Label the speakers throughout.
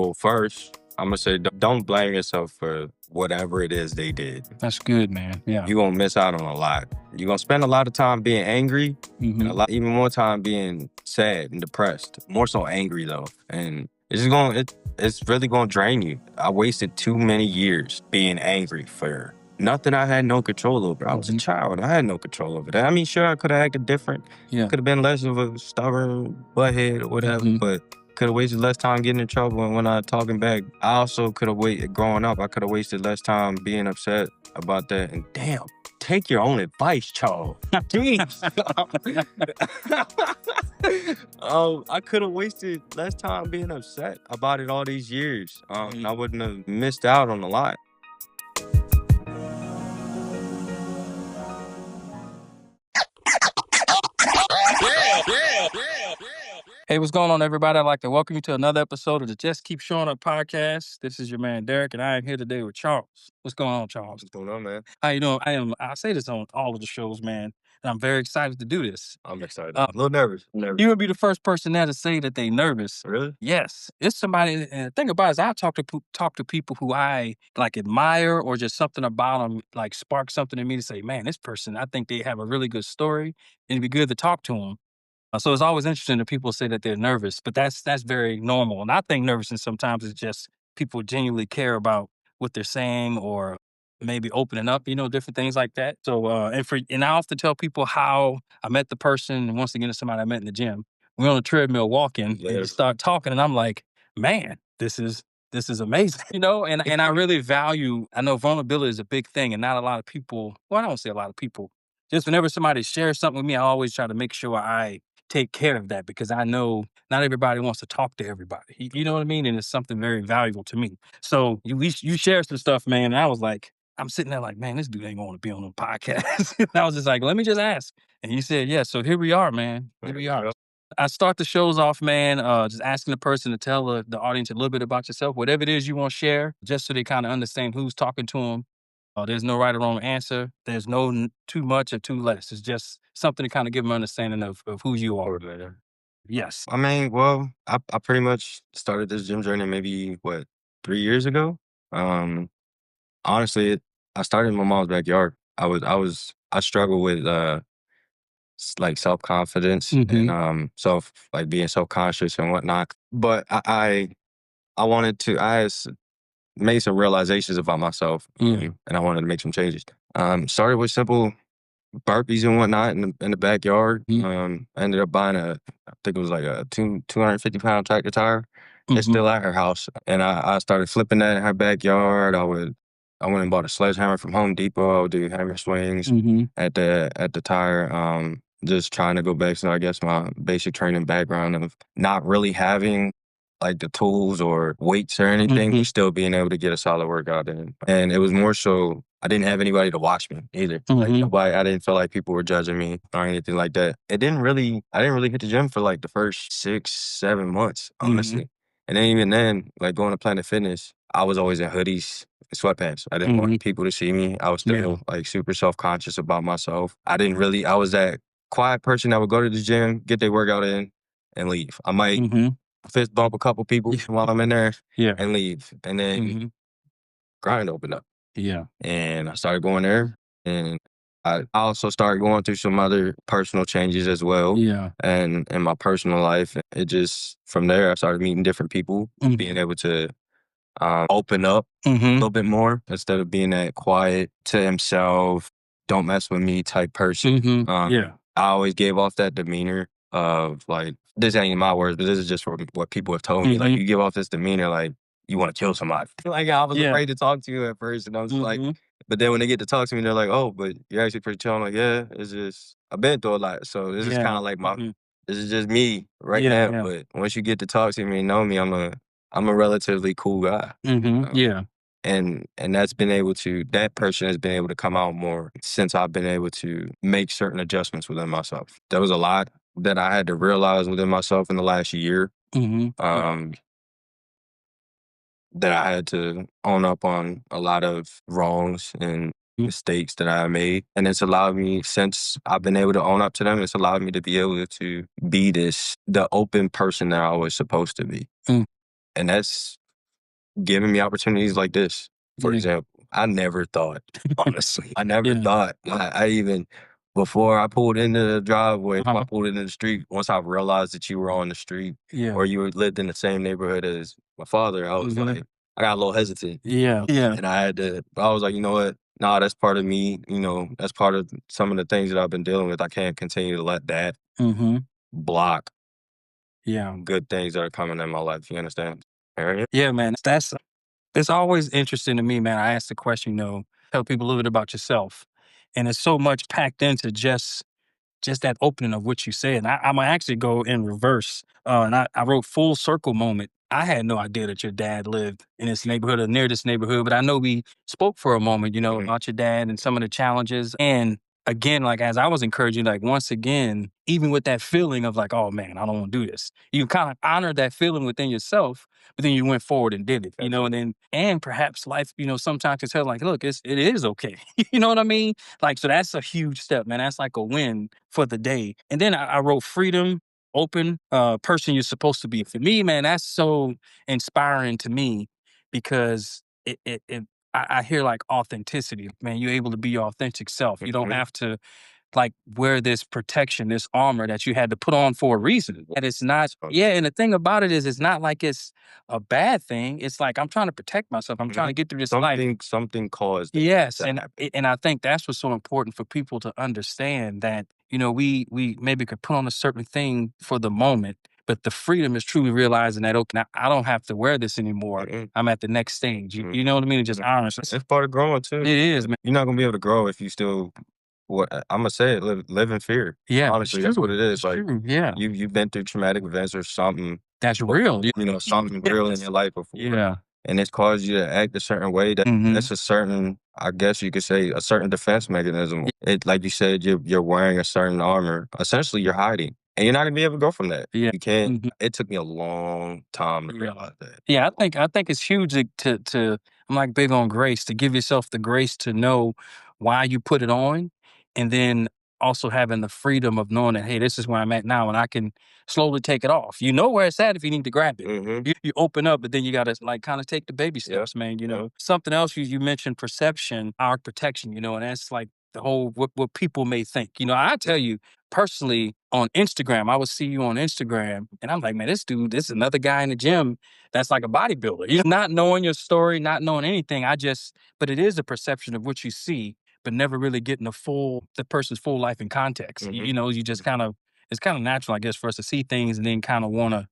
Speaker 1: Well, first, I'm going to say don't blame yourself for whatever it is they did.
Speaker 2: That's good, man. Yeah.
Speaker 1: You're going to miss out on a lot. You're going to spend a lot of time being angry, and even more time being sad and depressed. More so angry, though. And it's really going to drain you. I wasted too many years being angry for nothing I had no control over. I was a child. I had no control over that. I mean, sure, I could have acted different.
Speaker 2: Yeah.
Speaker 1: Could have been less of a stubborn butthead or whatever, but could have wasted less time getting in trouble. And when I talking back, I also could have waited. Growing up, I could have wasted less time being upset about that. And damn, take your own advice, Charles. Jeez. I could have wasted less time being upset about it all these years. I wouldn't have missed out on a lot.
Speaker 2: Hey, what's going on, everybody? I'd like to welcome you to another episode of the Just Keep Showing Up podcast. This is your man, Derrick, and I am here today with Charles. What's going on, Charles?
Speaker 1: What's going on, man?
Speaker 2: How you doing? I say this on all of the shows, man, and I'm very excited to do this.
Speaker 1: I'm excited. A little nervous.
Speaker 2: You would be the first person there to say that they nervous.
Speaker 1: Really?
Speaker 2: Yes. It's somebody, and the thing about it is I talk to people who I like admire, or just something about them like spark something in me to say, man, this person, I think they have a really good story, and it'd be good to talk to them. So it's always interesting that people say that they're nervous, but that's very normal. And I think nervousness sometimes is just people genuinely care about what they're saying, or maybe opening up, different things like that. So, and I often tell people how I met the person, and once again, it's somebody I met in the gym. We're on a treadmill walking, and start talking, and I'm like, man, this is amazing, and I really value, I know vulnerability is a big thing, and not a lot of people, well, I don't say a lot of people, just whenever somebody shares something with me, I always try to make sure I take care of that, because I know not everybody wants to talk to everybody. You know what I mean? And it's something very valuable to me. So at least you share some stuff, man. And I was like, I'm sitting there like, man, this dude ain't going to be on a podcast. And I was just like, let me just ask. And you said, yeah. So here we are, man. Here we are. I start the shows off, man, just asking the person to tell the audience a little bit about yourself, whatever it is you want to share, just so they kind of understand who's talking to them. There's no right or wrong answer. There's no too much or too less. It's just something to kind of give them an understanding of who you are. Yes.
Speaker 1: I mean, well, I pretty much started this gym journey maybe, 3 years ago? Honestly, I started in my mom's backyard. I struggled with like self-confidence and being self-conscious and whatnot. But I made some realizations about myself, and I wanted to make some changes. Started with simple burpees and whatnot in the backyard. I ended up buying I think it was like a 250-pound tractor tire. It's still at her house. And I started flipping that in her backyard. I went and bought a sledgehammer from Home Depot. I would do hammer swings at the tire. Just trying to go back to, I guess, my basic training background of not really having like the tools or weights or anything, but still being able to get a solid workout in. And it was more so, I didn't have anybody to watch me either. Like I didn't feel like people were judging me or anything like that. I didn't really hit the gym for like the first 6-7 months, honestly. And then even then, like going to Planet Fitness, I was always in hoodies and sweatpants. I didn't want people to see me. I was still like super self-conscious about myself. I was that quiet person that would go to the gym, get their workout in, and leave. I might fist bump a couple people while I'm in there and leave. And then grind opened up.
Speaker 2: Yeah.
Speaker 1: And I started going there. And I also started going through some other personal changes as well.
Speaker 2: Yeah.
Speaker 1: And in my personal life, it just, from there, I started meeting different people, being able to open up a little bit more instead of being that quiet to himself, don't mess with me type person. I always gave off that demeanor of like, this ain't my words, but this is just from what people have told me. Like, you give off this demeanor like you want to kill somebody. Like, I was afraid to talk to you at first, and I was like, but then when they get to talk to me, they're like, oh, but you're actually pretty chill. I'm like, yeah, it's just, I've been through a lot. So this is kind of like this is just me right now. But once you get to talk to me and know me, I'm a relatively cool guy. And that person has been able to come out more since I've been able to make certain adjustments within myself. There was a lot that I had to realize within myself in the last year. That I had to own up on a lot of wrongs and mistakes that I made. And it's allowed me, since I've been able to own up to them, it's allowed me to be able to be the open person that I was supposed to be. And that's giving me opportunities like this, for
Speaker 2: Yeah.
Speaker 1: example. I never thought, honestly, I never
Speaker 2: Yeah.
Speaker 1: thought. I even before I pulled into the driveway,
Speaker 2: Uh-huh.
Speaker 1: I pulled into the street. Once I realized that you were on the street
Speaker 2: Yeah.
Speaker 1: or you lived in the same neighborhood as my father, I was
Speaker 2: Mhm.
Speaker 1: like, I got a little hesitant,
Speaker 2: Yeah. Yeah.
Speaker 1: and I was like, you know what? Nah, that's part of me. That's part of some of the things that I've been dealing with. I can't continue to let that
Speaker 2: Mhm.
Speaker 1: block
Speaker 2: Yeah.
Speaker 1: good things that are coming in my life. You understand? Area?
Speaker 2: Yeah, man. That's it's always interesting to me, man. I ask the question, tell people a little bit about yourself. And it's so much packed into just that opening of what you said. And I'm gonna actually go in reverse. And I wrote full circle moment. I had no idea that your dad lived in this neighborhood or near this neighborhood, but I know we spoke for a moment,
Speaker 1: Mhm.
Speaker 2: about your dad and some of the challenges. And again, like as I was encouraging, like once again, even with that feeling of like, oh man, I don't want to do this, you kind of honored that feeling within yourself, but then you went forward and did it, and then and perhaps life, sometimes can tell like, look, it is okay. You know what I mean? Like, so that's a huge step, man. That's like a win for the day. And then I wrote freedom, open, person you're supposed to be. For me, man, that's so inspiring to me because I hear like authenticity, man. You're able to be your authentic self. You don't
Speaker 1: Mhm.
Speaker 2: have to like wear this protection, this armor that you had to put on for a reason. And it's not, yeah. And the thing about it is, it's not like it's a bad thing. It's like I'm trying to protect myself. I'm trying to
Speaker 1: Mhm.
Speaker 2: get through this life.
Speaker 1: Something caused it
Speaker 2: Yes,
Speaker 1: to
Speaker 2: and
Speaker 1: happen.
Speaker 2: and I think that's what's so important for people to understand that we maybe could put on a certain thing for the moment, but the freedom is truly realizing that okay, now I don't have to wear this anymore.
Speaker 1: Mhm.
Speaker 2: I'm at the next stage. You,
Speaker 1: Mhm.
Speaker 2: you know what I mean? And just
Speaker 1: Mhm.
Speaker 2: honest.
Speaker 1: It's part of growing too.
Speaker 2: It is, man.
Speaker 1: You're not gonna be able to grow if you still I'm gonna say it, live in fear.
Speaker 2: Yeah, it's
Speaker 1: Honestly, that's what
Speaker 2: true.
Speaker 1: it is.
Speaker 2: It's
Speaker 1: Like
Speaker 2: true. Yeah,
Speaker 1: you've been through traumatic events or something
Speaker 2: that's real.
Speaker 1: before, something real in your life before.
Speaker 2: Yeah.
Speaker 1: And it's caused you to act a certain way
Speaker 2: Hmm.
Speaker 1: that's a certain, I guess you could say, a certain defense mechanism. It like you said, you're wearing a certain armor. Essentially you're hiding. And you're not gonna be able to go from that.
Speaker 2: Yeah.
Speaker 1: You can't.
Speaker 2: Mhm.
Speaker 1: It took me a long time to
Speaker 2: Yeah.
Speaker 1: realize that.
Speaker 2: Yeah, I think it's huge to I'm like big on grace, to give yourself the grace to know why you put it on, and then also having the freedom of knowing that, hey, this is where I'm at now and I can slowly take it off. You know where it's at if you need to grab it.
Speaker 1: Hmm.
Speaker 2: You open up, but then you gotta like kind of take the baby
Speaker 1: Yeah.
Speaker 2: steps, man.
Speaker 1: Yeah.
Speaker 2: Something else you mentioned perception, our protection, and that's like the whole what people may think. I tell you personally on Instagram, I would see you on Instagram and I'm like, man, this is another guy in the gym that's like a bodybuilder. Not knowing your story, not knowing anything. But it is a perception of what you see, but never really getting the person's full life in context.
Speaker 1: Hmm.
Speaker 2: You just it's kind of natural, I guess, for us to see things and then kind of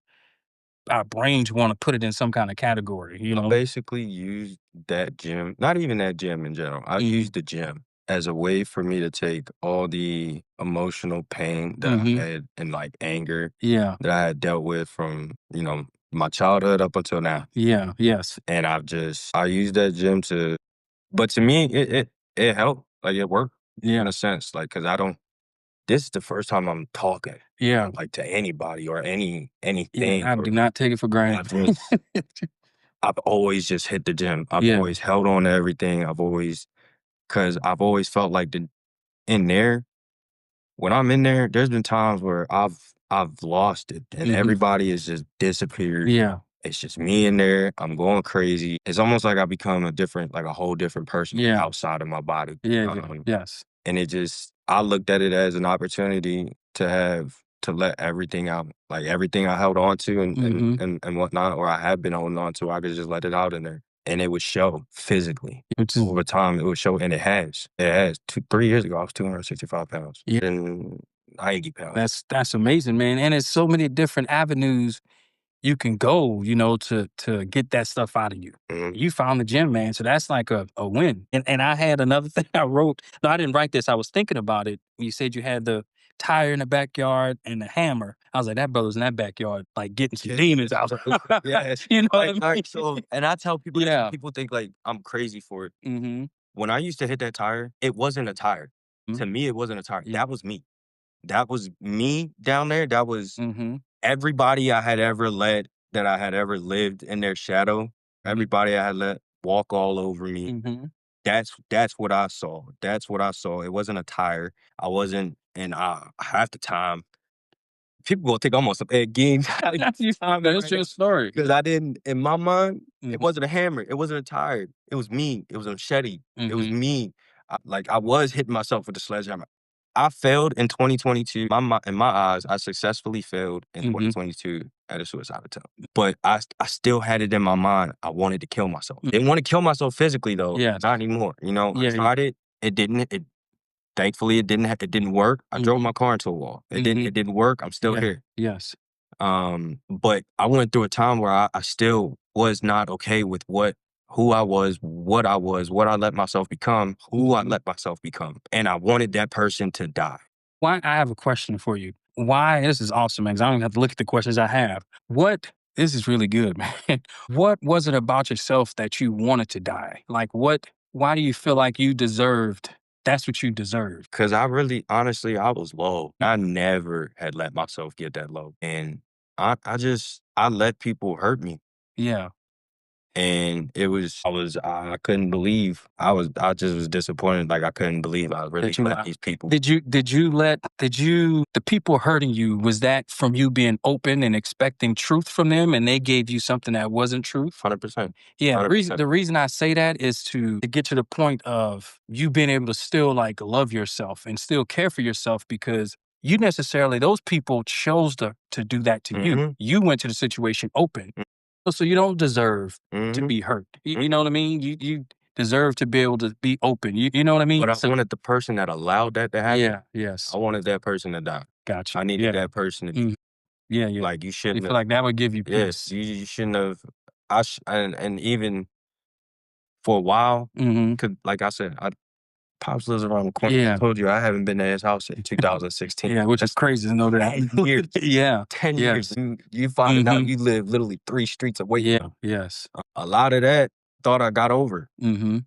Speaker 2: our brains want to put it in some kind of category,
Speaker 1: I basically used that gym, not even that gym in general. I
Speaker 2: Mhm.
Speaker 1: used the gym as a way for me to take all the emotional pain that I
Speaker 2: Mhm.
Speaker 1: had and like anger
Speaker 2: Yeah.
Speaker 1: that I had dealt with from, my childhood up until now.
Speaker 2: Yeah. Yes.
Speaker 1: And I used that gym but to me, it helped. Like it worked in
Speaker 2: Yeah.
Speaker 1: a sense. Like, cause I don't, this is the first time I'm talking
Speaker 2: Yeah.
Speaker 1: like to anybody or
Speaker 2: Yeah.
Speaker 1: anything.
Speaker 2: I
Speaker 1: Or
Speaker 2: do not take it for
Speaker 1: I
Speaker 2: granted.
Speaker 1: just, I've always just hit the gym. I've
Speaker 2: Yeah.
Speaker 1: always held on to everything. Cause I've always felt like in there, when I'm in there, there's been times where I've lost it and
Speaker 2: Mhm.
Speaker 1: everybody has just disappeared.
Speaker 2: Yeah.
Speaker 1: It's just me in there. I'm going crazy. It's almost like I become like a whole different person
Speaker 2: Yeah.
Speaker 1: outside of my body.
Speaker 2: Yeah. Yes.
Speaker 1: And I looked at it as an opportunity to let everything out, like everything I held on to
Speaker 2: Mhm.
Speaker 1: and whatnot, or I had been holding on to, I could just let it out in there. And it would show physically
Speaker 2: Which is
Speaker 1: over time. It would show, and it has. It has. 3 years ago, I was 265 pounds.
Speaker 2: yeah.
Speaker 1: And 90 pounds.
Speaker 2: That's amazing, man. And it's so many different avenues you can go, to get that stuff out of you.
Speaker 1: Mhm.
Speaker 2: You found the gym, man. So that's like a win. And I had another thing I wrote. No, I didn't write this. I was thinking about it. You said you had the tire in the backyard and the hammer. I was like, that brother's in that backyard, like getting some demons out.
Speaker 1: Yes.
Speaker 2: You know what I
Speaker 1: Like,
Speaker 2: mean?
Speaker 1: so, and I tell people this, and
Speaker 2: Yeah.
Speaker 1: people think like I'm crazy for it.
Speaker 2: Mm-hmm.
Speaker 1: When I used to hit that tire, it wasn't a tire. To me, it wasn't a tire.
Speaker 2: Yeah.
Speaker 1: That was me. That was me down there. That was
Speaker 2: Mm-hmm.
Speaker 1: everybody I had ever that I had ever lived in their shadow. Everybody I had let walk all over me.
Speaker 2: Mm-hmm.
Speaker 1: That's what I saw. That's what I saw. It wasn't a tire. I wasn't, and half the time people gonna think I'm on some Ed Gein.
Speaker 2: That's your story.
Speaker 1: Because I didn't, in my mind,
Speaker 2: Mhm.
Speaker 1: it wasn't a hammer, it wasn't a tire, it was me, it was a machete, it was
Speaker 2: Mhm.
Speaker 1: me. Like, I was hitting myself with the sledgehammer. I failed in 2022. In my eyes, I successfully failed in
Speaker 2: Mhm.
Speaker 1: 2022 at a suicide attempt. But I still had it in my mind. I wanted to kill myself. Didn't want to kill myself physically though.
Speaker 2: Yes.
Speaker 1: Not anymore. You know, I
Speaker 2: Yeah, yeah.
Speaker 1: tried it. It didn't. Thankfully, it didn't work. I drove my car into a wall. It didn't work. I'm still
Speaker 2: Yeah.
Speaker 1: here.
Speaker 2: Yes.
Speaker 1: But I went through a time where I still was not okay with who I was, what I let myself become, who I let myself become. And I wanted that person to die.
Speaker 2: Why I have a question for you. Why this is awesome, man, 'cause I don't even have to look at the questions I have. What this is really good, man. What was it about yourself that you wanted to die? Like why do you feel like you deserved that's what you deserved?
Speaker 1: Cause I really, honestly, I was low. I never had let myself get that low. And I let people hurt me.
Speaker 2: Yeah.
Speaker 1: And I couldn't believe, I just was disappointed. Like, I couldn't believe I really
Speaker 2: That you
Speaker 1: let these people.
Speaker 2: the people hurting you, was that from you being open and expecting truth from them and they gave you something that wasn't truth?
Speaker 1: 100%.
Speaker 2: Yeah,
Speaker 1: 100%.
Speaker 2: the reason I say that is to get to the point of you being able to still like love yourself and still care for yourself because you necessarily those people chose to do that to you.
Speaker 1: Mm-hmm.
Speaker 2: You went to the situation open. So you don't deserve to
Speaker 1: Mm-hmm.
Speaker 2: be hurt. You know what I mean? You deserve to be able to be open. You know what I mean?
Speaker 1: But I wanted the person that allowed that to happen.
Speaker 2: Yeah, yes.
Speaker 1: I wanted that person to die.
Speaker 2: Gotcha.
Speaker 1: I needed that person to
Speaker 2: Mhm. Yeah, yeah.
Speaker 1: like, you
Speaker 2: You
Speaker 1: shouldn't
Speaker 2: feel
Speaker 1: have.
Speaker 2: like that would give you
Speaker 1: Yeah,
Speaker 2: peace.
Speaker 1: you shouldn't have. And even for a while,
Speaker 2: Mhm.
Speaker 1: cause like I said, Pops lives around the corner. I
Speaker 2: Yeah.
Speaker 1: told you I haven't been to his house in 2016.
Speaker 2: Yeah, which is
Speaker 1: That's
Speaker 2: crazy to know that.
Speaker 1: 10 years.
Speaker 2: Yeah.
Speaker 1: 10 years.
Speaker 2: Yes.
Speaker 1: You finding out
Speaker 2: Mhm.
Speaker 1: you live literally 3 streets away from
Speaker 2: Yeah,
Speaker 1: him.
Speaker 2: yes.
Speaker 1: A lot of that thought I got over
Speaker 2: Mhm.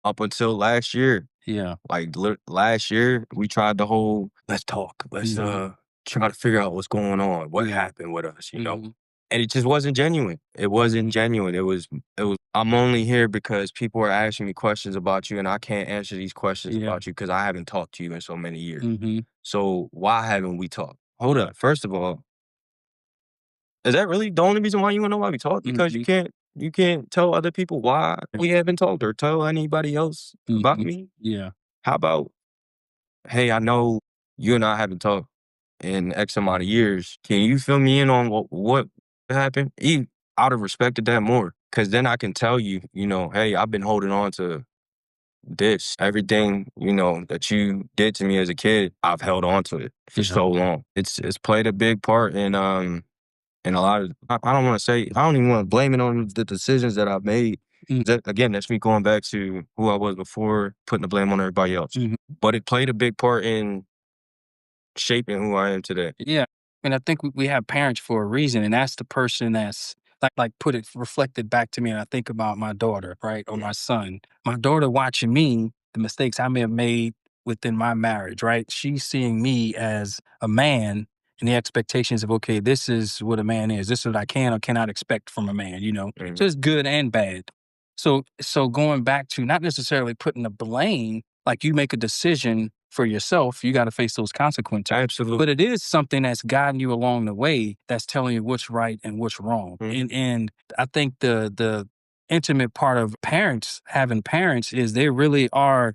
Speaker 1: up until last year.
Speaker 2: Yeah.
Speaker 1: Like, last year, we tried the whole, let's talk, let's
Speaker 2: Mhm.
Speaker 1: try to figure out what's going on, what
Speaker 2: Yeah.
Speaker 1: happened with us, you know?
Speaker 2: Mhm.
Speaker 1: And it just wasn't genuine. It wasn't genuine. I'm only here because people are asking me questions about you, and I can't answer these questions
Speaker 2: Yeah.
Speaker 1: about you because I haven't talked to you in so many years.
Speaker 2: Mhm.
Speaker 1: So why haven't we talked? Hold up. First of all, is that really the only reason why you want to know why we talked? Because
Speaker 2: Mhm.
Speaker 1: you can't tell other people why we haven't talked or tell anybody else about
Speaker 2: Mhm.
Speaker 1: me?
Speaker 2: Yeah.
Speaker 1: How about, hey, I know you and I haven't talked in X amount of years. Can you fill me in on what happened? Even out of respect to that more. Cause then I can tell you, hey, I've been holding on to this. Everything, that you did to me as a kid, I've held on to it for
Speaker 2: Yeah.
Speaker 1: so long. It's played a big part in a lot of, I don't want to say, I don't even want to blame it on the decisions that I've made.
Speaker 2: Mm.
Speaker 1: Again, that's me going back to who I was before, putting the blame on everybody else.
Speaker 2: Mhm.
Speaker 1: But it played a big part in shaping who I am today.
Speaker 2: Yeah. And I think we have parents for a reason, and that's the person that's like put it reflected back to me. And I think about my daughter, right, or my son. My daughter watching me, the mistakes I may have made within my marriage, right? She's seeing me as a man and the expectations of okay, this is what a man is. This is what I can or cannot expect from a man. So
Speaker 1: Mhm.
Speaker 2: it's good and bad. So going back to not necessarily putting the blame, like you make a decision for yourself, you got to face those consequences.
Speaker 1: Absolutely.
Speaker 2: But it is something that's guiding you along the way that's telling you what's right and what's wrong.
Speaker 1: Mhm.
Speaker 2: And I think the intimate part of having parents is they really are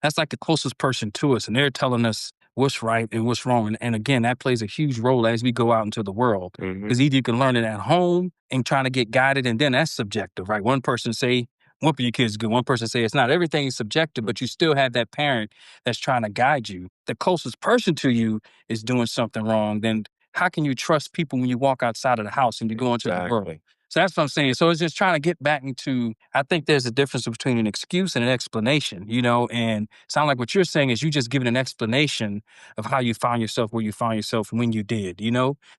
Speaker 2: that's like the closest person to us, and they're telling us what's right and what's wrong. And again, that plays a huge role as we go out into the world.
Speaker 1: Mhm.
Speaker 2: Because either you can learn it at home and trying to get guided, and then that's subjective, right? One person say one of your kids is good, one person say it's not. Everything is subjective, but you still have that parent that's trying to guide you. The closest person to you is doing something wrong. Then how can you trust people when you walk outside of the house and you go into the world?
Speaker 1: Exactly.
Speaker 2: So that's what I'm saying. So it's just trying to get back into, I think there's a difference between an excuse and an explanation, and sound like what you're saying is you just giving an explanation of how you found yourself where you found yourself when you did,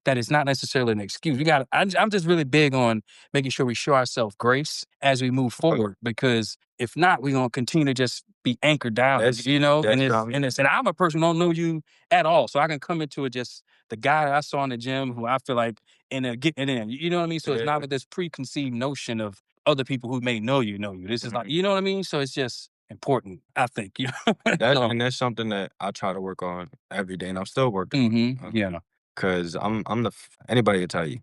Speaker 2: that is not necessarily an excuse. I'm just really big on making sure we show ourselves grace as we move forward, because if not, we're going to continue to just be anchored down,
Speaker 1: That's
Speaker 2: and
Speaker 1: that's
Speaker 2: it's,
Speaker 1: how
Speaker 2: and it's, and I'm a person who don't know you at all. So I can come into it just the guy that I saw in the gym who I feel like and getting it in. You know what I mean? So it's not with this preconceived notion of other people who may know you know you. This is like, you know what I mean? So it's just important, I think.
Speaker 1: that
Speaker 2: So,
Speaker 1: and that's something that I try to work on every day, and I'm still working on it.
Speaker 2: yeah.
Speaker 1: 'cause anybody can tell you.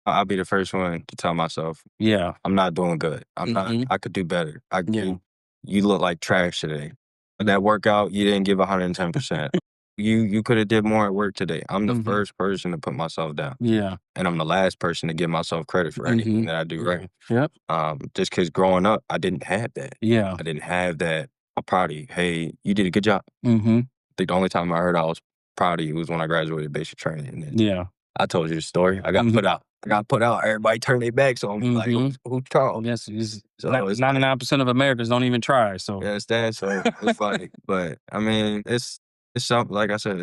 Speaker 1: I'll be the first one to tell myself,
Speaker 2: Yeah.
Speaker 1: I'm not doing good. I could do better. You look like trash today. That workout, you didn't give 110%. You could have did more at work today. I'm the first person to put myself down.
Speaker 2: Yeah.
Speaker 1: And I'm the last person to give myself credit for anything that I do right.
Speaker 2: Yep.
Speaker 1: Just because growing up, I didn't have that.
Speaker 2: Yeah.
Speaker 1: I didn't have that. I'm proud of you. Hey, you did a good job.
Speaker 2: Mm-hmm.
Speaker 1: I think the only time I heard I was proud of you was when I graduated basic training. And then
Speaker 2: Yeah.
Speaker 1: I told you the story. I got put out. I got put out. Everybody turned their backs on me. Like, who's Charles?
Speaker 2: Yes, it's
Speaker 1: So it's
Speaker 2: 99% of Americans don't even try. So
Speaker 1: you understand? So it's funny. But I mean, it's something like I said,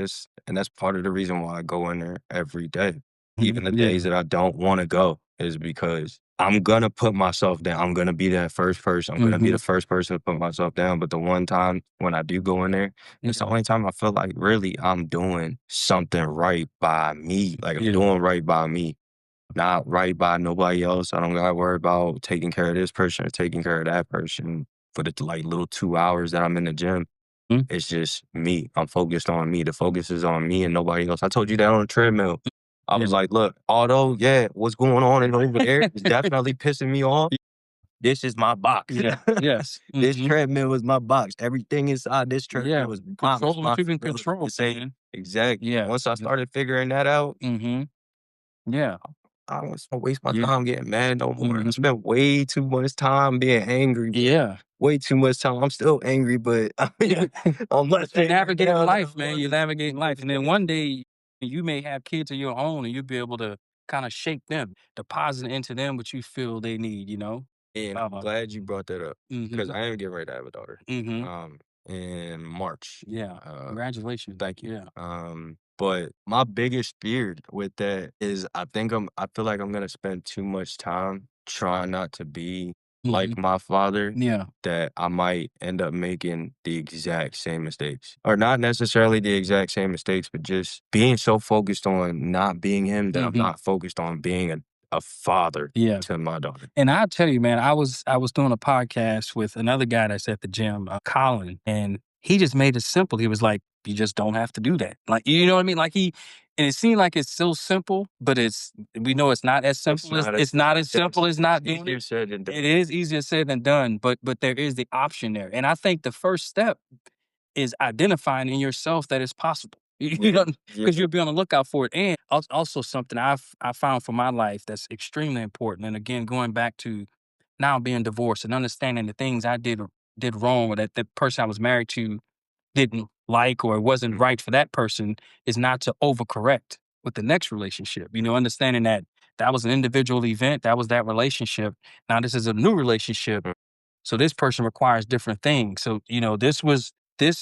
Speaker 1: and that's part of the reason why I go in there every day. Even the days that I don't want to go is because I'm gonna put myself down. I'm gonna be that first person. I'm gonna be the first person to put myself down. But the one time when I do go in there, it's the only time I feel like really I'm doing something right by me. Like I'm doing right by me, not right by nobody else. I don't gotta worry about taking care of this person or taking care of that person for the like little 2 hours that I'm in the gym. It's just me. I'm focused on me. The focus is on me and nobody else. I told you that on the treadmill. I was like, look, although, yeah, what's going on and over there is definitely pissing me off. This is my box.
Speaker 2: Yeah. Yes.
Speaker 1: This treadmill is my box. Everything inside this treadmill is my
Speaker 2: Control what you can
Speaker 1: responsibility
Speaker 2: control,
Speaker 1: to say.
Speaker 2: man.
Speaker 1: Exactly.
Speaker 2: Yeah.
Speaker 1: Once I started figuring that out,
Speaker 2: Yeah.
Speaker 1: I don't wanna waste my time getting mad no more. I spent way too much time being angry.
Speaker 2: Yeah.
Speaker 1: Way too much time. I'm still angry, but I mean, I'm
Speaker 2: But you're navigating life, man. You're
Speaker 1: Yeah,
Speaker 2: navigating life. And then one day you may have kids of your own and you'll be able to kind of shape them, deposit into them what you feel they need, you know?
Speaker 1: and I'm glad you brought that up because I am getting ready to have a daughter.
Speaker 2: Mm-hmm.
Speaker 1: In March.
Speaker 2: Yeah. Congratulations.
Speaker 1: Thank you.
Speaker 2: Yeah.
Speaker 1: But my biggest fear with that is I feel like I'm gonna spend too much time trying not to be like my father,
Speaker 2: Yeah.
Speaker 1: that I might end up making the exact same mistakes. Or not necessarily the exact same mistakes, but just being so focused on not being him that I'm not focused on being a father
Speaker 2: Yeah.
Speaker 1: to my daughter.
Speaker 2: And I'll tell you, man, I was doing a podcast with another guy that's at the gym, Colin, and he just made it simple. He was like, "You just don't have to do that." Like, you know what I mean? Like and it seemed like it's so simple, but we know it's not as simple as it's not as simple as not doing
Speaker 1: Easier
Speaker 2: it.
Speaker 1: said than done.
Speaker 2: It is easier said than done, but there is the option there, and I think the first step is identifying in yourself that it's possible. You know, because you'll be on the lookout for it. And also something I found for my life that's extremely important. And again, going back to now being divorced and understanding the things I did wrong or that the person I was married to didn't like or it wasn't right for that person is not to overcorrect with the next relationship. You know, understanding that that was an individual event, that was that relationship. Now this is a new relationship. So this person requires different things. So, you know, this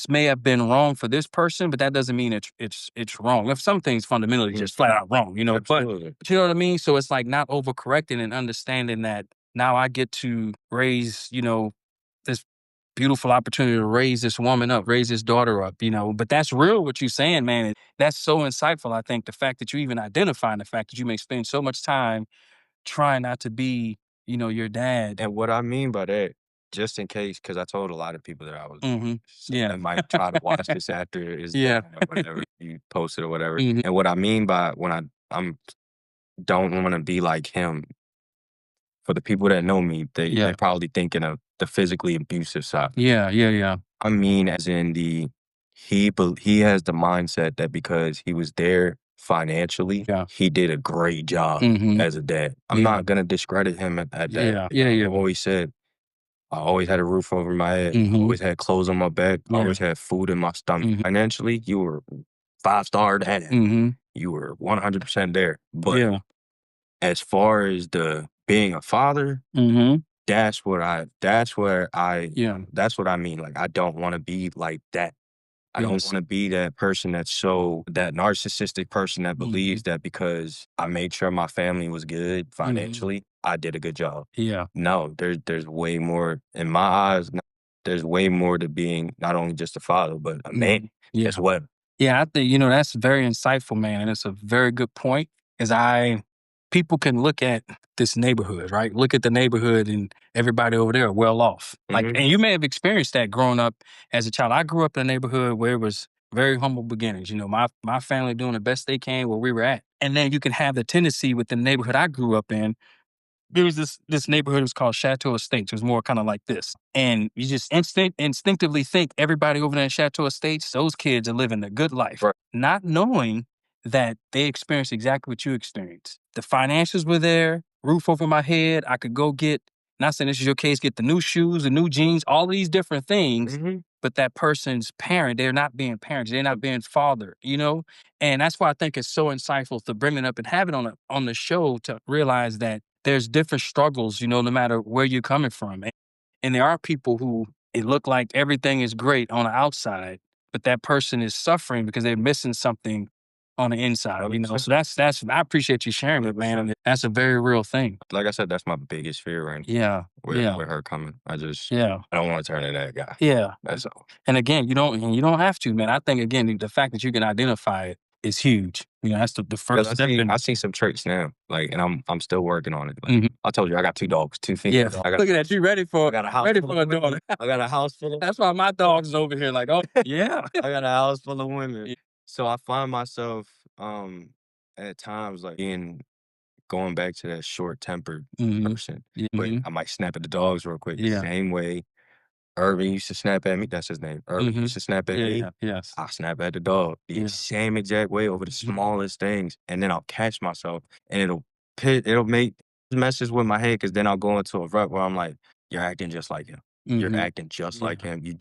Speaker 2: may have been wrong for this person, but that doesn't mean it's wrong. If some things fundamentally just flat out wrong, you know, but you know what I mean? So it's like not overcorrecting and understanding that now I get to raise, you know, this beautiful opportunity to raise this woman up, raise this daughter up, you know. But that's real what you're saying, man. That's so insightful. I think the fact that you even identifying the fact that you may spend so much time trying not to be, you know, your dad.
Speaker 1: And what I mean by that, just in case, because I told a lot of people that I was so
Speaker 2: Yeah.
Speaker 1: that might try to watch this after is
Speaker 2: Yeah.
Speaker 1: whatever you posted or whatever. And what I mean by when I'm don't want to be like him, for the people that know me, they're probably thinking of the physically abusive side.
Speaker 2: Yeah. Yeah. Yeah.
Speaker 1: I mean, as in he has the mindset that because he was there financially,
Speaker 2: Yeah.
Speaker 1: he did a great job as a dad. I'm not gonna discredit him at that.
Speaker 2: Yeah. Yeah.
Speaker 1: I've
Speaker 2: Yeah.
Speaker 1: always said I always had a roof over my head. I always had clothes on my back. I always had food in my stomach. Financially, you were 5-star dad. You were 100% there. But
Speaker 2: Yeah.
Speaker 1: as far as the being a father, that's what I
Speaker 2: Yeah.
Speaker 1: that's what I mean. Like I don't want to be like that. I don't want to be that person that narcissistic person that believes that because I made sure my family was good financially, I did a good job.
Speaker 2: Yeah.
Speaker 1: No, there's way more in my eyes. There's way more to being not only just a father, but a man as well.
Speaker 2: Yeah, I think, you know, that's very insightful, man. And it's a very good point. Is people can look at this neighborhood, right? Look at the neighborhood and everybody over there are well off. Like, and you may have experienced that growing up as a child. I grew up in a neighborhood where it was very humble beginnings. You know, my family doing the best they can where we were at. And then you can have the tendency with the neighborhood I grew up in. There was this neighborhood, it was called Chateau Estates. It was more kind of like this. And you just instinctively think everybody over there in Chateau Estates, those kids are living the good life.
Speaker 1: Right.
Speaker 2: Not knowing that they experienced exactly what you experienced. The finances were there, roof over my head. I could go get, not saying this is your case, get the new shoes, the new jeans, all these different things. But that person's parent, they're not being parents, they're not being father, you know? And that's why I think it's so insightful to bring it up and have it on the show to realize that there's different struggles, you know, no matter where you're coming from. And there are people who it look like everything is great on the outside, but that person is suffering because they're missing something on the inside, you know. So that's I appreciate you sharing it, man. And that's a very real thing.
Speaker 1: Like I said, that's my biggest fear right now.
Speaker 2: Yeah.
Speaker 1: With her coming. I don't want to turn into that guy.
Speaker 2: Yeah.
Speaker 1: That's all.
Speaker 2: And again, you don't have to, man. I think again, the fact that you can identify it is huge. You know, that's the first step.
Speaker 1: I see some traits now, like, and I'm still working on it. Like, I told you I got 2 dogs, 2 female
Speaker 2: Yeah.
Speaker 1: dogs.
Speaker 2: Look at that. You ready for
Speaker 1: I got a house
Speaker 2: ready
Speaker 1: full
Speaker 2: for a
Speaker 1: of women.
Speaker 2: daughter.
Speaker 1: I got a house full of
Speaker 2: That's why my dog's is over here like, oh yeah.
Speaker 1: I got a house full of women.
Speaker 2: Yeah.
Speaker 1: So I find myself at times like going back to that short-tempered person. But I might snap at the dogs real quick.
Speaker 2: Yeah.
Speaker 1: Same way Irvin used to snap at me. That's his name. Irvin used to snap at me.
Speaker 2: Yes.
Speaker 1: I snap at the dog the
Speaker 2: Yeah.
Speaker 1: same exact way over the smallest things, and then I'll catch myself, and it'll make messes with my head because then I'll go into a rut where I'm like, "You're acting just like him. You're acting just like him. You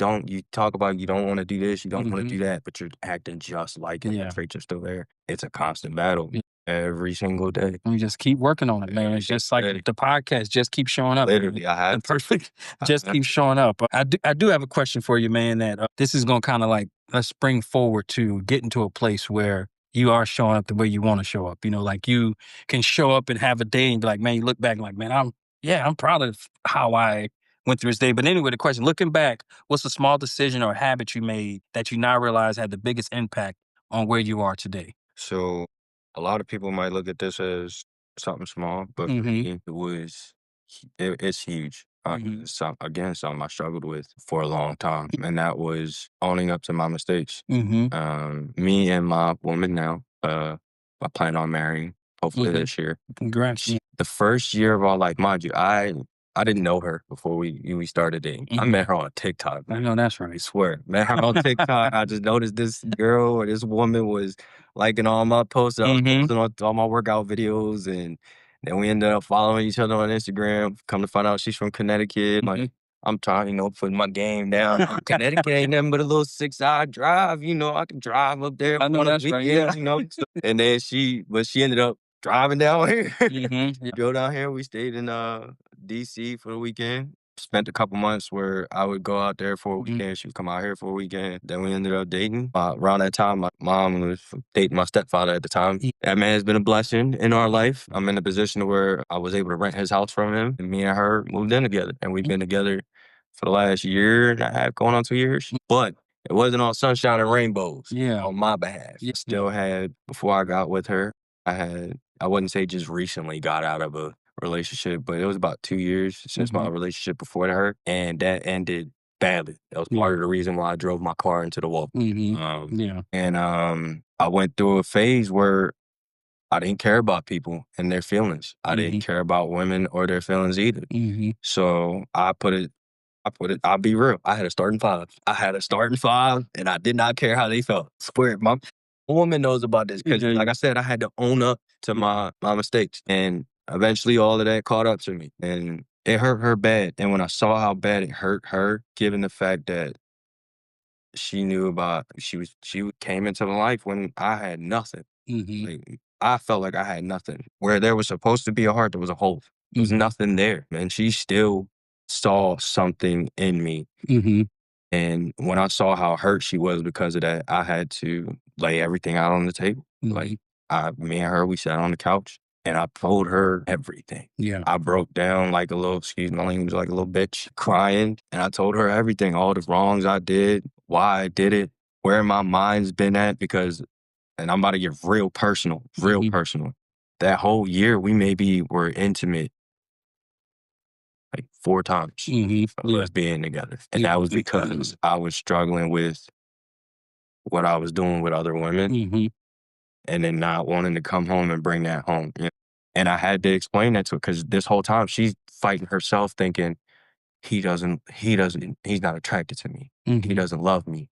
Speaker 1: talk about you don't want to do this, you don't want to do that, but you're acting just like him.
Speaker 2: Yeah.
Speaker 1: The traits are still there. It's a constant battle every single day.
Speaker 2: And we just keep working on it, man. It's just like the podcast, just keep showing up.
Speaker 1: Literally, I have
Speaker 2: Perfect. Just keep showing up. I do have a question for you, man, that this is going to kind of like, let's spring forward to getting to a place where you are showing up the way you want to show up. You know, like you can show up and have a day and be like, man, you look back and like, man, I'm proud of how I went through this day. But anyway, the question, looking back, what's a small decision or habit you made that you now realize had the biggest impact on where you are today?
Speaker 1: So a lot of people might look at this as something small, but for me, it's huge. Something I struggled with for a long time, and that was owning up to my mistakes. Me and my woman now, I plan on marrying hopefully this year.
Speaker 2: Congrats.
Speaker 1: The first year of our life, mind you, I didn't know her before we started dating. I met her on TikTok.
Speaker 2: I know that's right.
Speaker 1: I swear, met her on TikTok. I just noticed this girl or this woman was liking all my posts. I was posting on all my workout videos, and then we ended up following each other on Instagram. Come to find out she's from Connecticut. Like, I'm trying, putting my game down. Connecticut ain't nothing but a little 6-hour drive. I can drive up there
Speaker 2: I know
Speaker 1: on the
Speaker 2: that's right.
Speaker 1: weekends, And then she ended up driving down here.
Speaker 2: Yeah.
Speaker 1: Go down here. We stayed in DC for the weekend. Spent a couple months where I would go out there for a weekend. She would come out here for a weekend. Then we ended up dating. Around that time, my mom was dating my stepfather at the time. That man has been a blessing in our life. I'm in a position where I was able to rent his house from him. And me and her moved in together. And we've been together for the last year and a half, going on 2 years. But it wasn't all sunshine and rainbows on my behalf. Still had, before I got with her, I wouldn't say just recently got out of a relationship, but it was about 2 years since my relationship before her, and that ended badly. That was part of the reason why I drove my car into the wall. And I went through a phase where I didn't care about people and their feelings. I didn't care about women or their feelings either. So I'll be real. I had a starting five. And I did not care how they felt. Swear, my woman knows about this because, like I said, I had to own up to my mistakes. And eventually all of that caught up to me. And it hurt her bad. And when I saw how bad it hurt her, given the fact that she knew about, she came into my life when I had nothing. Like, I felt like I had nothing. Where there was supposed to be a heart, there was a hole. There was nothing there. And she still saw something in me. And when I saw how hurt she was because of that, I had to lay everything out on the table. Like, me and her, we sat on the couch and I told her everything. I broke down like a little, excuse my language, like a little bitch, crying. And I told her everything, all the wrongs I did, why I did it, where my mind's been at, because, and I'm about to get real personal. That whole year, we maybe were intimate like 4 times of us being together. And that was because I was struggling with what I was doing with other women
Speaker 2: Mhm.
Speaker 1: and then not wanting to come home and bring that home. And I had to explain that to her because this whole time she's fighting herself thinking, he's not attracted to me. He
Speaker 2: Mhm.
Speaker 1: doesn't love me.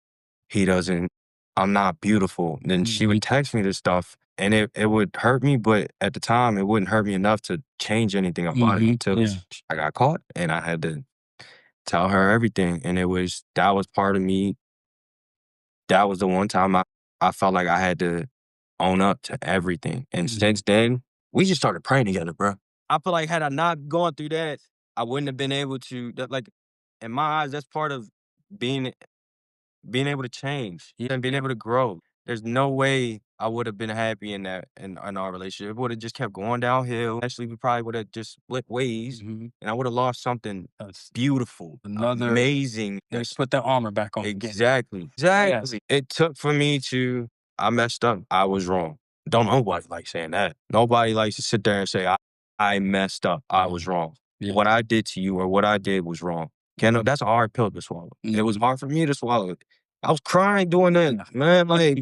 Speaker 1: He doesn't, I'm not beautiful. Then she
Speaker 2: Mhm.
Speaker 1: would text me this stuff and it would hurt me, but at the time it wouldn't hurt me enough to change anything about it
Speaker 2: Mhm.
Speaker 1: until
Speaker 2: Yeah.
Speaker 1: I got caught and I had to tell her everything. And that was part of me. That was the one time I felt like I had to own up to everything. And
Speaker 2: Mhm.
Speaker 1: since then, we just started praying together, bro. I feel like had I not gone through that, I wouldn't have been able to, like, in my eyes, that's part of being being able to change and being able to grow. There's no way I would have been happy in that in our relationship. It would have just kept going downhill. Actually, we probably would have just split ways,
Speaker 2: Mhm.
Speaker 1: and I would have lost something
Speaker 2: That's
Speaker 1: beautiful,
Speaker 2: another
Speaker 1: amazing.
Speaker 2: they put their armor back on again.
Speaker 1: Exactly.
Speaker 2: Yes.
Speaker 1: Exactly. It took for me to, I messed up. I was wrong. Don't nobody like saying that. Nobody likes to sit there and say, I messed up. I was wrong.
Speaker 2: Yeah.
Speaker 1: What I did to you or what I did was wrong. Kendall, that's a hard pill to swallow. It was hard for me to swallow it. I was crying doing that, man. Like,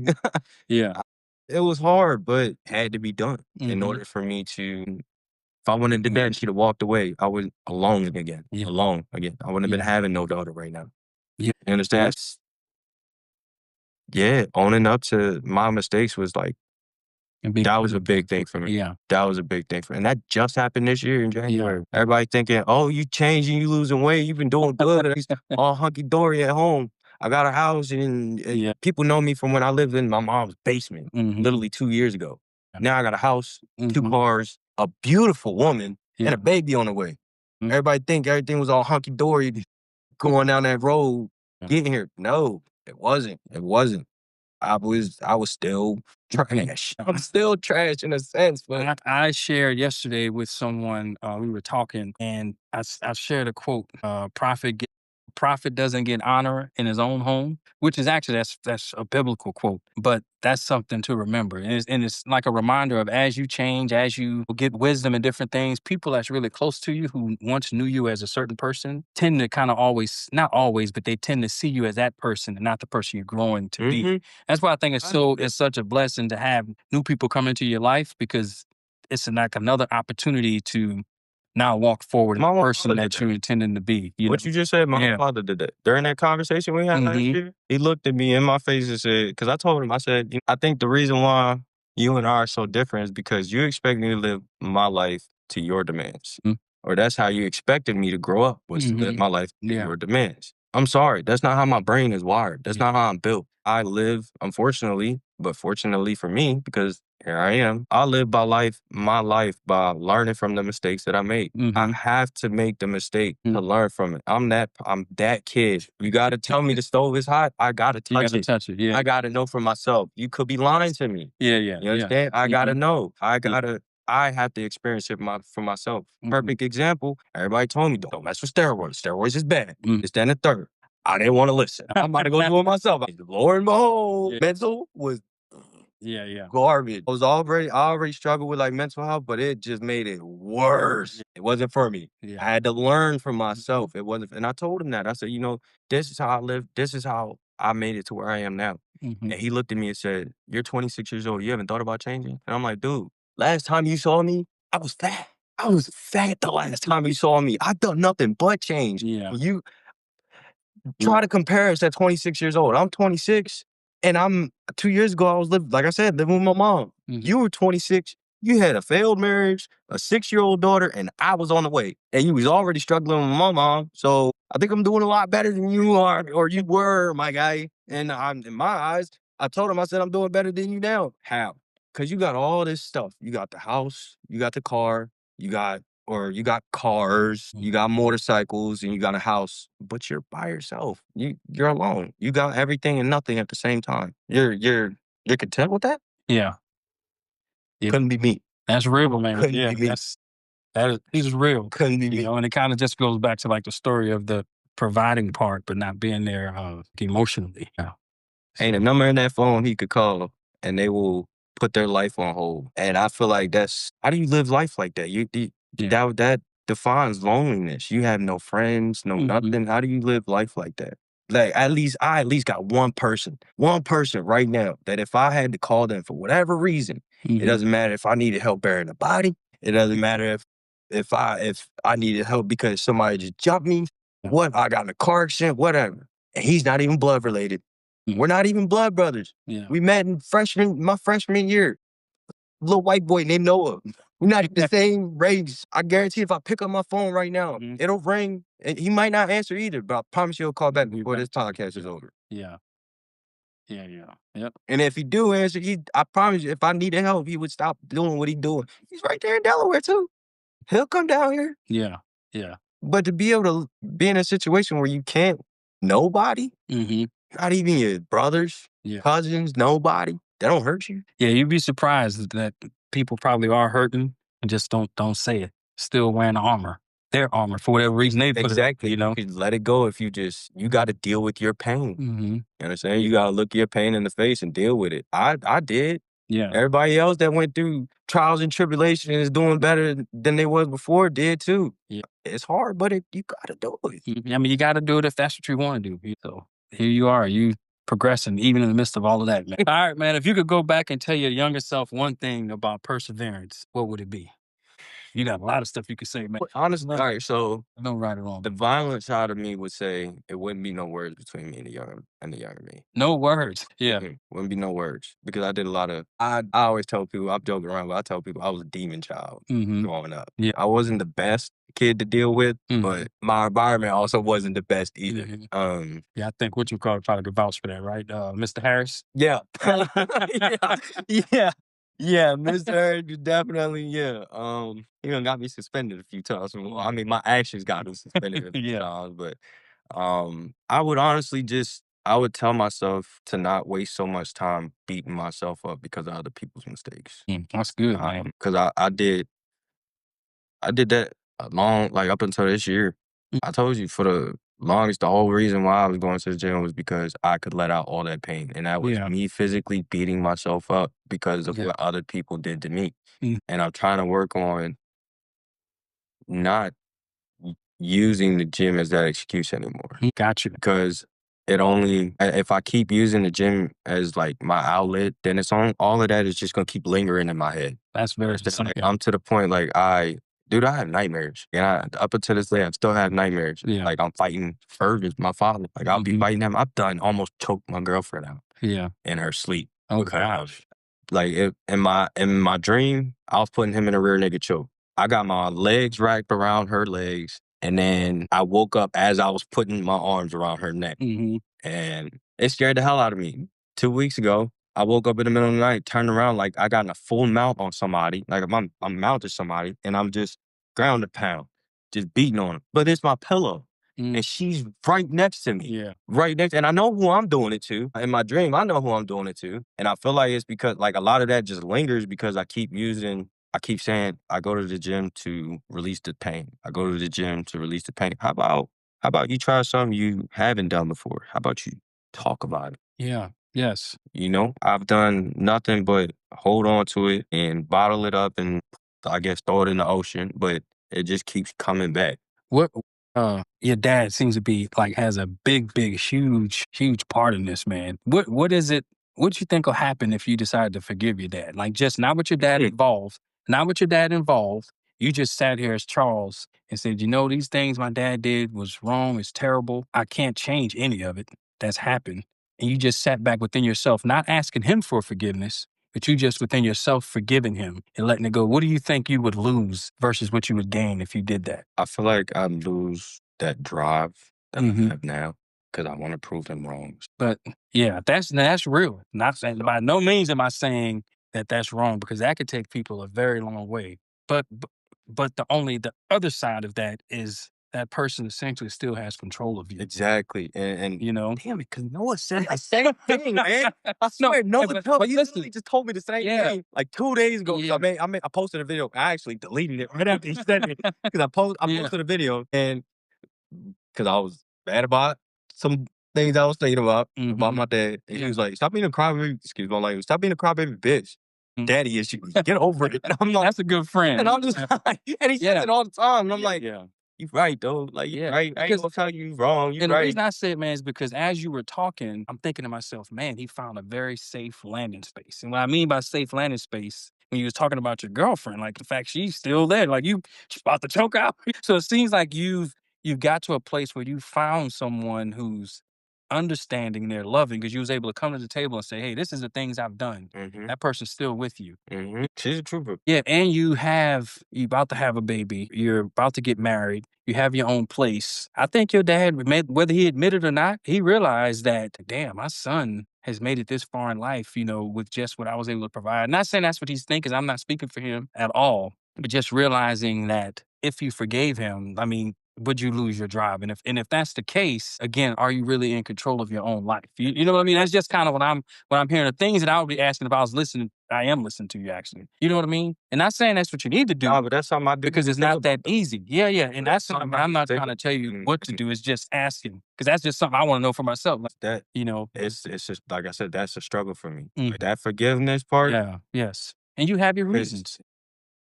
Speaker 2: Yeah.
Speaker 1: it was hard, but had to be done in
Speaker 2: Mhm.
Speaker 1: order for me to, if I wouldn't have did that and she'd have walked away, I was alone again.
Speaker 2: Yeah.
Speaker 1: Alone again. I wouldn't have been
Speaker 2: Yeah.
Speaker 1: having no daughter right now.
Speaker 2: Yeah.
Speaker 1: You understand? Yeah, owning up to my mistakes was like,
Speaker 2: And be
Speaker 1: that was a big thing for me.
Speaker 2: Yeah.
Speaker 1: That was a big thing for me. And that just happened this year in
Speaker 2: Yeah.
Speaker 1: January. Everybody thinking, oh, you changing, you losing weight, you've been doing good. He's all hunky-dory at home. I got a house and
Speaker 2: Yeah.
Speaker 1: people know me from when I lived in my mom's basement,
Speaker 2: Mhm.
Speaker 1: literally 2 years ago.
Speaker 2: Yeah.
Speaker 1: Now I got a house, 2
Speaker 2: Mhm.
Speaker 1: cars, a beautiful woman,
Speaker 2: Yeah.
Speaker 1: and a baby on the way.
Speaker 2: Mhm.
Speaker 1: Everybody think everything was all hunky-dory going down that road,
Speaker 2: Yeah.
Speaker 1: getting here. No, it wasn't. It wasn't. I was still trash. I'm still trash in a sense, but
Speaker 2: I shared yesterday with someone, we were talking, and I shared a quote, prophet doesn't get honor in his own home, which is actually that's a biblical quote, but that's something to remember. And it's like a reminder of as you change, as you get wisdom and different things, people that's really close to you who once knew you as a certain person tend to kind of always, not always, but they tend to see you as that person and not the person you're growing to be. That's why I think it's such a blessing to have new people come into your life because it's like another opportunity to now walk forward in the
Speaker 1: my
Speaker 2: person
Speaker 1: father did
Speaker 2: that
Speaker 1: that.
Speaker 2: you're intending to be.
Speaker 1: What you just said, my
Speaker 2: Yeah.
Speaker 1: father did that. During that conversation we had last
Speaker 2: Mhm.
Speaker 1: year, he looked at me in my face and said, because I told him, I said, I think the reason why you and I are so different is because you expect me to live my life to your demands.
Speaker 2: Mm.
Speaker 1: Or that's how you expected me to grow up, was to live
Speaker 2: Mhm.
Speaker 1: my life to
Speaker 2: Yeah.
Speaker 1: your demands. I'm sorry, that's not how my brain is wired. That's
Speaker 2: Yeah.
Speaker 1: not how I'm built. I live, unfortunately, but fortunately for me, because here I am, I live my life by learning from the mistakes that I made. I
Speaker 2: Mhm.
Speaker 1: have to make the mistake to
Speaker 2: Mm.
Speaker 1: learn from it. I'm that kid. You gotta tell me the stove is hot. I gotta
Speaker 2: You
Speaker 1: touch
Speaker 2: gotta
Speaker 1: it.
Speaker 2: touch it. Yeah.
Speaker 1: I gotta know for myself. You could be lying to me.
Speaker 2: Yeah, yeah,
Speaker 1: You
Speaker 2: yeah.
Speaker 1: understand? I gotta
Speaker 2: Mhm.
Speaker 1: know.
Speaker 2: Yeah.
Speaker 1: I have to experience it for myself.
Speaker 2: Mhm.
Speaker 1: Perfect example. Everybody told me, don't mess with steroids. Steroids is bad.
Speaker 2: Mm.
Speaker 1: It's then the third. I didn't want to listen. I'm about to go do it myself. Lo and behold,
Speaker 2: Yeah.
Speaker 1: mental was
Speaker 2: Yeah, yeah.
Speaker 1: garbage. I already struggled with like mental health, but it just made it worse. It wasn't for me.
Speaker 2: Yeah.
Speaker 1: I had to learn for myself. It wasn't, and I told him that. I said, this is how I live. This is how I made it to where I am now.
Speaker 2: Mhm.
Speaker 1: And he looked at me and said, you're 26 years old. You haven't thought about changing? And I'm like, dude, last time you saw me, I was fat. I was fat the last time you saw me. I've done nothing but change.
Speaker 2: Yeah.
Speaker 1: You try to compare us at 26 years old. I'm 26 and 2 years ago, I was like I said, living with my mom.
Speaker 2: Mhm.
Speaker 1: You were 26. You had a failed marriage, a 6-year-old daughter, and I was on the way. And you was already struggling with my mom. So I think I'm doing a lot better than you are, or you were, my guy. And I'm in my eyes, I told him, I said, I'm doing better than you now. How? Because you got all this stuff. You got the house, you got the car, you got cars, you got motorcycles, and you got a house, but you're by yourself. You're alone. You got everything and nothing at the same time. You're content with that?
Speaker 2: Yeah. Yeah.
Speaker 1: Couldn't be me.
Speaker 2: That's real, man.
Speaker 1: Couldn't
Speaker 2: Yeah.
Speaker 1: be me.
Speaker 2: That is real.
Speaker 1: Couldn't be me.
Speaker 2: And it kind of just goes back to like the story of the providing part, but not being there emotionally. Yeah.
Speaker 1: Ain't a
Speaker 2: So
Speaker 1: number in that phone he could call, and they will put their life on hold. And I feel like that's how do you live life like that?
Speaker 2: yeah.
Speaker 1: That defines loneliness. You have no friends, no
Speaker 2: Mhm.
Speaker 1: nothing. How do you live life like that? Like I at least got one person right now that if I had to call them for whatever reason, it doesn't matter if I needed help burying the body. It doesn't matter if I needed help because somebody just jumped me. What I got in a car accident, whatever. And he's not even blood related. We're not even blood brothers. We met in my freshman year. Little white boy named Noah. We're not the same race. I guarantee if I pick up my phone right now, it'll ring. And he might not answer either, but I promise you he'll call back before this podcast is over.
Speaker 2: Yeah. Yep.
Speaker 1: And if he do answer, I promise you, if I needed help, he would stop doing what he's doing. He's right there in Delaware too. He'll come down here.
Speaker 2: Yeah.
Speaker 1: But to be able to be in a situation where you can't, nobody, not even your brothers, cousins, nobody, they don't hurt you.
Speaker 2: Yeah, you'd be surprised that people probably are hurting and just don't say it. Still wearing armor, their armor for whatever reason they put
Speaker 1: Exactly.
Speaker 2: it, you know.
Speaker 1: You let it go if you got to deal with your pain. You understand? You got to look your pain in the face and deal with it. I did.
Speaker 2: Yeah.
Speaker 1: Everybody else that went through trials and tribulations is doing better than they was before did too.
Speaker 2: Yeah.
Speaker 1: It's hard, but you got to do it.
Speaker 2: I mean, you got to do it if that's what you want to do. So here you are, you progressing even in the midst of all of that, man. All right, man, if you could go back and tell your younger self one thing about perseverance, what would it be? You got a lot of stuff you could say, man.
Speaker 1: Honestly, all right, so
Speaker 2: no right or wrong.
Speaker 1: the violent side of me would say it wouldn't be no words between me and the younger me.
Speaker 2: No words. Yeah.
Speaker 1: Wouldn't be no words because I did a lot of. I always tell people, I'm joking around, but I tell people I was a demon child growing up.
Speaker 2: Yeah.
Speaker 1: I wasn't the best kid to deal with, but my environment also wasn't the best either.
Speaker 2: Yeah, I think what you call probably could vouch for that, right? Mr. Harris.
Speaker 1: Yeah. Yeah, Mr. Harris, definitely, yeah. He done got me suspended a few times. Well, I mean, my actions got me suspended a few times, but I would honestly I would tell myself to not waste so much time beating myself up because of other people's mistakes.
Speaker 2: That's good, man.
Speaker 1: Because I did that up until this year. I told you for the longest, the whole reason why I was going to the gym was because I could let out all that pain. And that was me physically beating myself up because of what other people did to me. And I'm trying to work on not using the gym as that excuse anymore.
Speaker 2: Gotcha.
Speaker 1: Because if I keep using the gym as like my outlet, then all of that is just gonna keep lingering in my head.
Speaker 2: That's very
Speaker 1: like, I'm to the point like I have nightmares. And up until this day, I still have nightmares.
Speaker 2: Yeah.
Speaker 1: Like I'm fighting Fergus, my father. Like I'll be fighting him. I've done almost choked my girlfriend out.
Speaker 2: Yeah.
Speaker 1: In her sleep.
Speaker 2: Oh gosh.
Speaker 1: Like in my dream, I was putting him in a rear naked choke. I got my legs wrapped around her legs. And then I woke up as I was putting my arms around her neck. And it scared the hell out of me. 2 weeks ago, I woke up in the middle of the night, turned around like I got in a full mount on somebody. Like I'm mounted somebody and I'm just ground to pound, just beating on him. But it's my pillow. And she's right next to me.
Speaker 2: Yeah.
Speaker 1: Right next. And I know who I'm doing it to. In my dream, I know who I'm doing it to. And I feel like it's because like a lot of that just lingers because I keep saying I go to the gym to release the pain. I go to the gym to release the pain. How about you try something you haven't done before? How about you talk about it?
Speaker 2: Yeah. Yes.
Speaker 1: You know, I've done nothing but hold on to it and bottle it up and I guess throw it in the ocean, but it just keeps coming back.
Speaker 2: What your dad seems to be like has a big, huge part in this, man. What is it? What do you think will happen if you decide to forgive your dad? Like just not with your dad involved, not with your dad involved. You just sat here as Charles and said, you know, these things my dad did was wrong, it's terrible. I can't change any of it that's happened. And you just sat back within yourself, not asking him for forgiveness, but you just within yourself forgiving him and letting it go. What do you think you would lose versus what you would gain if you did that?
Speaker 1: I feel like I'd lose that drive that I have now because I want to prove him wrong.
Speaker 2: But yeah, that's real. Not saying by no means am I saying that that's wrong because that could take people a very long way. But the other side of that is that person essentially still has control of you.
Speaker 1: Exactly. And
Speaker 2: you know,
Speaker 1: damn it, because Noah said the same thing, man. I swear, Noah literally just told me the same thing like 2 days ago.
Speaker 2: Yeah.
Speaker 1: I posted a video. I actually deleted it right after he said it because I posted a video and because I was mad about some things I was thinking about my dad. And he was like, "Stop being a crybaby." Excuse my language. Stop being a crybaby, bitch. Daddy issues. Get over it. And I'm like,
Speaker 2: that's a good friend.
Speaker 1: and I'm just like, and he says it all the time. And I'm like, you right though. Like you
Speaker 2: Yeah,
Speaker 1: right. I ain't
Speaker 2: because
Speaker 1: gonna tell you wrong. You
Speaker 2: and the
Speaker 1: right.
Speaker 2: reason I said, man, is because as you were talking, I'm thinking to myself, man, he found a very safe landing space. And what I mean by safe landing space, when you was talking about your girlfriend, like the fact she's still there, like you she's about to choke out. So it seems like you've got to a place where you found someone who's understanding, they're loving, because you was able to come to the table and say, hey, this is the things I've done. That person's still with you.
Speaker 1: She's a trooper.
Speaker 2: Yeah, and you about to have a baby. You're about to get married. You have your own place. I think your dad, whether he admitted or not, he realized that, damn, my son has made it this far in life, with just what I was able to provide. Not saying that's what he's thinking. I'm not speaking for him at all, but just realizing that if you forgave him, I mean, would you lose your drive? And if that's the case, again, are you really in control of your own life? You know what I mean? That's just kind of what I'm hearing. The things that I would be asking if I was listening, I am listening to you actually. You know what I mean? And not saying that's what you need to do,
Speaker 1: Nah, but that's something I do
Speaker 2: because it's
Speaker 1: think
Speaker 2: not that
Speaker 1: about though.
Speaker 2: easy. Yeah, yeah. And that's something
Speaker 1: I
Speaker 2: I'm not
Speaker 1: think
Speaker 2: trying to tell you
Speaker 1: mm,
Speaker 2: what to do. It's just asking. Because that's just something I want to know for myself. Like,
Speaker 1: that
Speaker 2: you know.
Speaker 1: it's just like I said, that's a struggle for me.
Speaker 2: Mm,
Speaker 1: Like that forgiveness part
Speaker 2: yeah, yes. And you have your
Speaker 1: is
Speaker 2: reasons.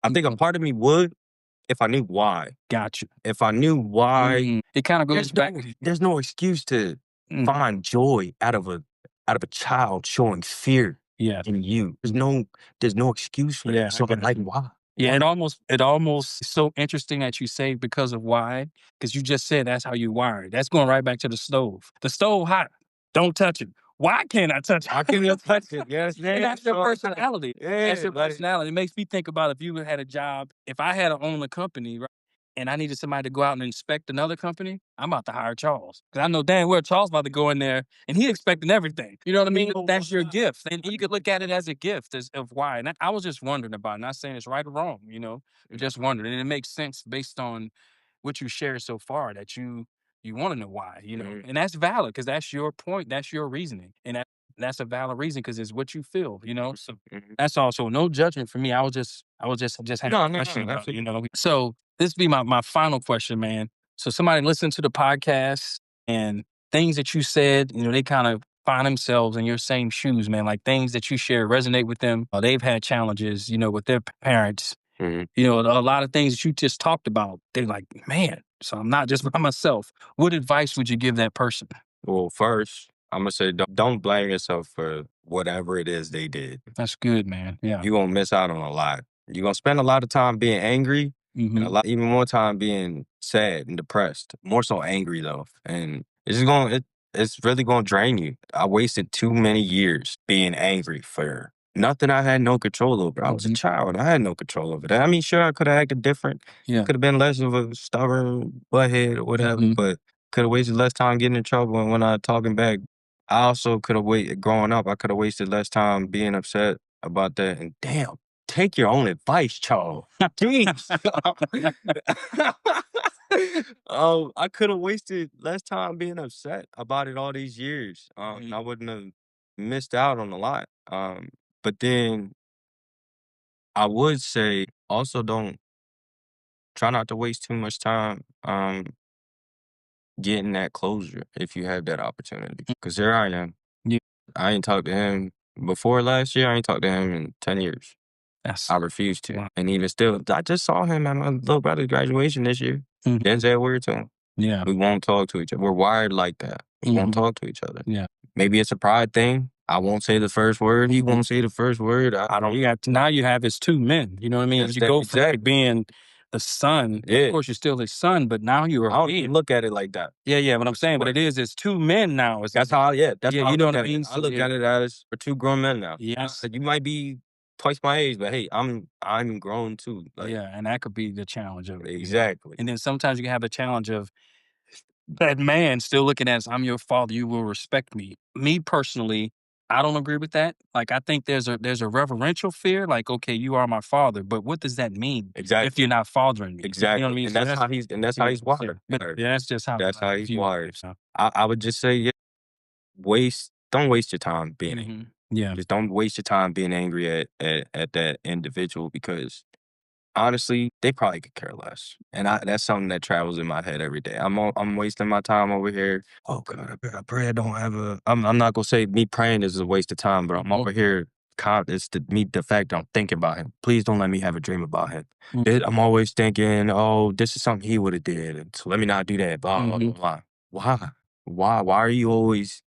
Speaker 1: I think a part of me would if I knew why.
Speaker 2: Gotcha.
Speaker 1: If I knew why,
Speaker 2: It kind of goes back.
Speaker 1: there's no excuse to
Speaker 2: Mm,
Speaker 1: find joy out of a child showing fear
Speaker 2: yeah.
Speaker 1: in you. There's no excuse for
Speaker 2: Yeah.
Speaker 1: that. So I'm like, why?
Speaker 2: Yeah, it almost is so interesting that you say because of why, because you just said that's how you wired. That's going right back to the stove. The stove hot, don't touch it. Why can't I touch it?
Speaker 1: I can't even touch it. Yes,
Speaker 2: And that's your personality. That's
Speaker 1: yeah,
Speaker 2: your
Speaker 1: like
Speaker 2: personality. It makes me think about if you had a job, if I had to own a company, right, and I needed somebody to go out and inspect another company, I'm about to hire Charles. Because I know dang well Charles about to go in there and he expecting everything. You know what I mean? That's your gift. And you could look at it as a gift of why. And I was just wondering about it, not saying it's right or wrong, just wondering. And it makes sense based on what you shared so far that you want to know why, and that's valid because that's your point, that's your reasoning, and that's a valid reason because it's what you feel, So
Speaker 1: mhm.
Speaker 2: that's also no judgment for me. I was just having
Speaker 1: No,
Speaker 2: a
Speaker 1: no,
Speaker 2: question
Speaker 1: no,
Speaker 2: about it,
Speaker 1: absolutely.
Speaker 2: So this be my final question, man. So somebody listened to the podcast and things that you said, they kind of find themselves in your same shoes, man. Like things that you share resonate with them. They've had challenges, with their parents,
Speaker 1: Mhm.
Speaker 2: a lot of things that you just talked about. They're like, man, so I'm not just by myself. What advice would you give that person?
Speaker 1: Well, first, I'm gonna say don't blame yourself for whatever it is they did.
Speaker 2: That's good, man. Yeah.
Speaker 1: You're gonna miss out on a lot. You're gonna spend a lot of time being angry and even more time being sad and depressed. More so angry though. And it's really gonna drain you. I wasted too many years being angry for nothing I had no control over. I was a child. I had no control over that. I mean, sure, I could have acted different.
Speaker 2: Yeah.
Speaker 1: Could have been less of a stubborn butthead or whatever, but could have wasted less time getting in trouble. And when I talking back, I also could have waited growing up. I could have wasted less time being upset about that. And damn, take your own advice, Charles. Jeez. I could have wasted less time being upset about it all these years. And I wouldn't have missed out on a lot. But then I would say also don't try not to waste too much time getting that closure if you have that opportunity. Because here I am.
Speaker 2: Yeah.
Speaker 1: I ain't talked to him before last year. I ain't talked to him in 10 years.
Speaker 2: That's
Speaker 1: I refuse to.
Speaker 2: wow.
Speaker 1: And even still, I just saw him at my little brother's graduation this year.
Speaker 2: Mhm.
Speaker 1: Didn't say a word to him.
Speaker 2: Yeah.
Speaker 1: We won't talk to each other. We're wired like that. We won't talk to each other.
Speaker 2: Yeah.
Speaker 1: Maybe it's a pride thing. I won't say the first word. He won't say the first word. I don't.
Speaker 2: Now you have his two men. You know what I mean?
Speaker 1: Yes,
Speaker 2: You
Speaker 1: that,
Speaker 2: go from
Speaker 1: exactly.
Speaker 2: being the son. Of
Speaker 1: Yeah.
Speaker 2: course, you're still his son, but now you
Speaker 1: I
Speaker 2: are
Speaker 1: don't
Speaker 2: head.
Speaker 1: even look at it like that.
Speaker 2: Yeah, yeah. What I'm saying, but
Speaker 1: Right.
Speaker 2: it's two men now.
Speaker 1: That's how. Yeah. That's
Speaker 2: Yeah,
Speaker 1: how I
Speaker 2: you know
Speaker 1: look
Speaker 2: what I
Speaker 1: at it.
Speaker 2: mean.
Speaker 1: I
Speaker 2: So
Speaker 1: look
Speaker 2: yeah,
Speaker 1: at it as we're two grown men now.
Speaker 2: yes,
Speaker 1: You might be twice my age, but hey, I'm grown too. Like
Speaker 2: yeah, and that could be the challenge of it.
Speaker 1: exactly.
Speaker 2: And then sometimes you can have the challenge of that man still looking at us, I'm your father, you will respect me. Me personally, I don't agree with that. Like I think there's a reverential fear, like, okay, you are my father, but what does that mean if
Speaker 1: Exactly.
Speaker 2: you're not fathering me? You know what I
Speaker 1: Exactly.
Speaker 2: mean?
Speaker 1: And
Speaker 2: So
Speaker 1: that's how he's wired.
Speaker 2: but yeah, that's just how
Speaker 1: That's how
Speaker 2: I
Speaker 1: he's
Speaker 2: view
Speaker 1: wired.
Speaker 2: life. So
Speaker 1: I would just say, yeah, don't waste your time being angry.
Speaker 2: yeah.
Speaker 1: Just don't waste your time being angry at that individual because honestly, they probably could care less. And that's something that travels in my head every day. I'm wasting my time over here. Oh God, I pray I don't have a. I'm not gonna say me praying is a waste of time, but I'm over here it's the fact that I'm thinking about him. Please don't let me have a dream about him.
Speaker 2: Mhm.
Speaker 1: I'm always thinking, oh, this is something he would have did, and so let me not do that. Blah blah
Speaker 2: Mhm.
Speaker 1: blah. Why? Why are you always?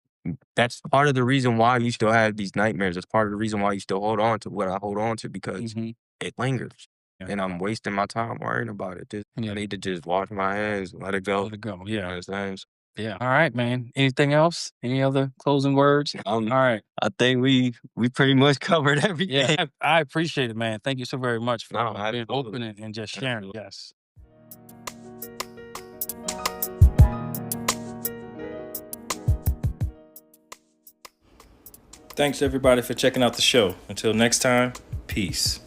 Speaker 1: That's part of the reason why you still have these nightmares. That's part of the reason why you still hold on to what I hold on to, because
Speaker 2: Mhm.
Speaker 1: it lingers,
Speaker 2: Yeah.
Speaker 1: and I'm wasting my time worrying about it. I need to just wash my hands and let it go.
Speaker 2: Let it go.
Speaker 1: You know
Speaker 2: Yeah.
Speaker 1: what I'm saying?
Speaker 2: Yeah. All right, man. Anything else? Any other closing words? All right.
Speaker 1: I think we pretty much covered everything.
Speaker 2: Yeah. I appreciate it, man. Thank you so very much for
Speaker 1: No,
Speaker 2: being
Speaker 1: absolutely.
Speaker 2: open and just sharing. Yes. Thanks everybody for checking out the show. Until next time, peace.